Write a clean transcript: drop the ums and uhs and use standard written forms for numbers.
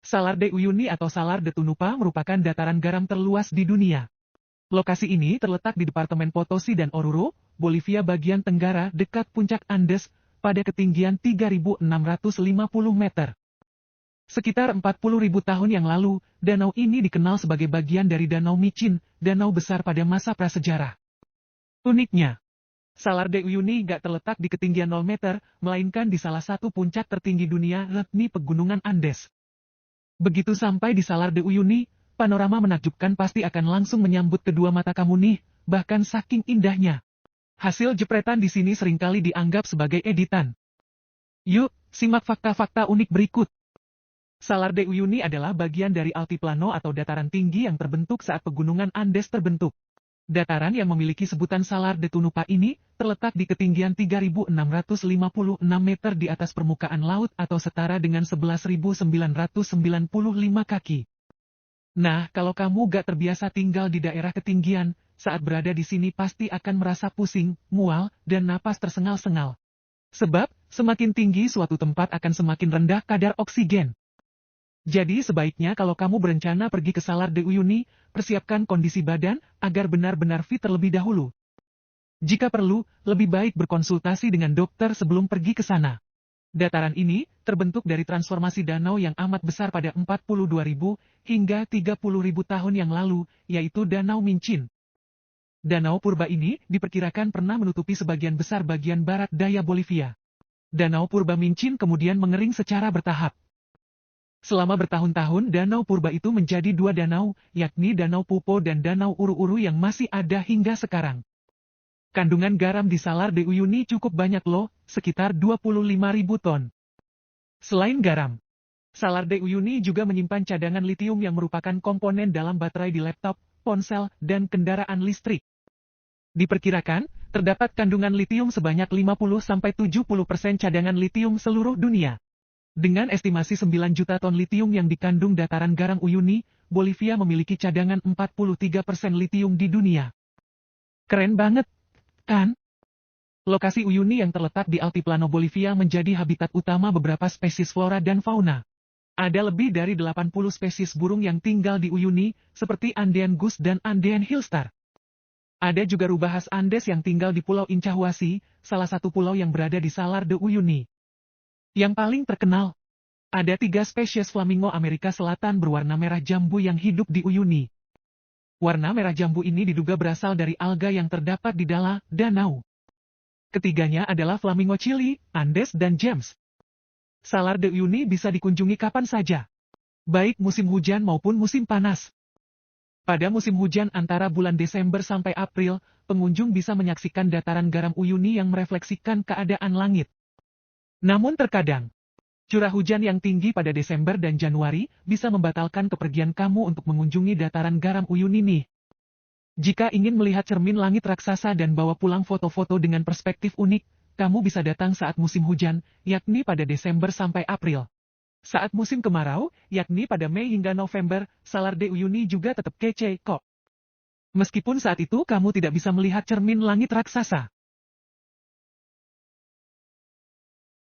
Salar de Uyuni atau Salar de Tunupa merupakan dataran garam terluas di dunia. Lokasi ini terletak di Departemen Potosi dan Oruro, Bolivia bagian tenggara dekat puncak Andes, pada ketinggian 3.650 meter. Sekitar 40.000 tahun yang lalu, danau ini dikenal sebagai bagian dari Danau Micin, danau besar pada masa prasejarah. Uniknya, Salar de Uyuni gak terletak di ketinggian 0 meter, melainkan di salah satu puncak tertinggi dunia, yakni Pegunungan Andes. Begitu sampai di Salar de Uyuni, panorama menakjubkan pasti akan langsung menyambut kedua mata kamu nih, bahkan saking indahnya. Hasil jepretan di sini seringkali dianggap sebagai editan. Yuk, simak fakta-fakta unik berikut. Salar de Uyuni adalah bagian dari altiplano atau dataran tinggi yang terbentuk saat Pegunungan Andes terbentuk. Dataran yang memiliki sebutan Salar de Tunupa ini, terletak di ketinggian 3.656 meter di atas permukaan laut atau setara dengan 11.995 kaki. Nah, kalau kamu gak terbiasa tinggal di daerah ketinggian, saat berada di sini pasti akan merasa pusing, mual, dan napas tersengal-sengal. Sebab, semakin tinggi suatu tempat akan semakin rendah kadar oksigen. Jadi sebaiknya kalau kamu berencana pergi ke Salar de Uyuni, persiapkan kondisi badan, agar benar-benar fit terlebih dahulu. Jika perlu, lebih baik berkonsultasi dengan dokter sebelum pergi ke sana. Dataran ini, terbentuk dari transformasi danau yang amat besar pada 42.000 hingga 30.000 tahun yang lalu, yaitu Danau Mincin. Danau purba ini, diperkirakan pernah menutupi sebagian besar bagian barat daya Bolivia. Danau purba Mincin kemudian mengering secara bertahap. Selama bertahun-tahun danau purba itu menjadi dua danau, yakni Danau Pupo dan Danau Uru-Uru yang masih ada hingga sekarang. Kandungan garam di Salar de Uyuni cukup banyak loh, sekitar 25.000 ton. Selain garam, Salar de Uyuni juga menyimpan cadangan litium yang merupakan komponen dalam baterai di laptop, ponsel, dan kendaraan listrik. Diperkirakan, terdapat kandungan litium sebanyak 50-70% cadangan litium seluruh dunia. Dengan estimasi 9 juta ton litium yang dikandung dataran garam Uyuni, Bolivia memiliki cadangan 43% litium di dunia. Keren banget, kan? Lokasi Uyuni yang terletak di Altiplano Bolivia menjadi habitat utama beberapa spesies flora dan fauna. Ada lebih dari 80 spesies burung yang tinggal di Uyuni, seperti Andean goose dan Andean hillstar. Ada juga rubah khas Andes yang tinggal di Pulau Incahuasi, salah satu pulau yang berada di Salar de Uyuni. Yang paling terkenal, ada 3 spesies flamingo Amerika Selatan berwarna merah jambu yang hidup di Uyuni. Warna merah jambu ini diduga berasal dari alga yang terdapat di dalam danau. Ketiganya adalah flamingo Chili, Andes dan James. Salar de Uyuni bisa dikunjungi kapan saja, baik musim hujan maupun musim panas. Pada musim hujan antara bulan Desember sampai April, pengunjung bisa menyaksikan dataran garam Uyuni yang merefleksikan keadaan langit. Namun terkadang, curah hujan yang tinggi pada Desember dan Januari bisa membatalkan kepergian kamu untuk mengunjungi dataran garam Uyuni nih. Jika ingin melihat cermin langit raksasa dan bawa pulang foto-foto dengan perspektif unik, kamu bisa datang saat musim hujan, yakni pada Desember sampai April. Saat musim kemarau, yakni pada Mei hingga November, Salar de Uyuni juga tetap kece kok. Meskipun saat itu kamu tidak bisa melihat cermin langit raksasa.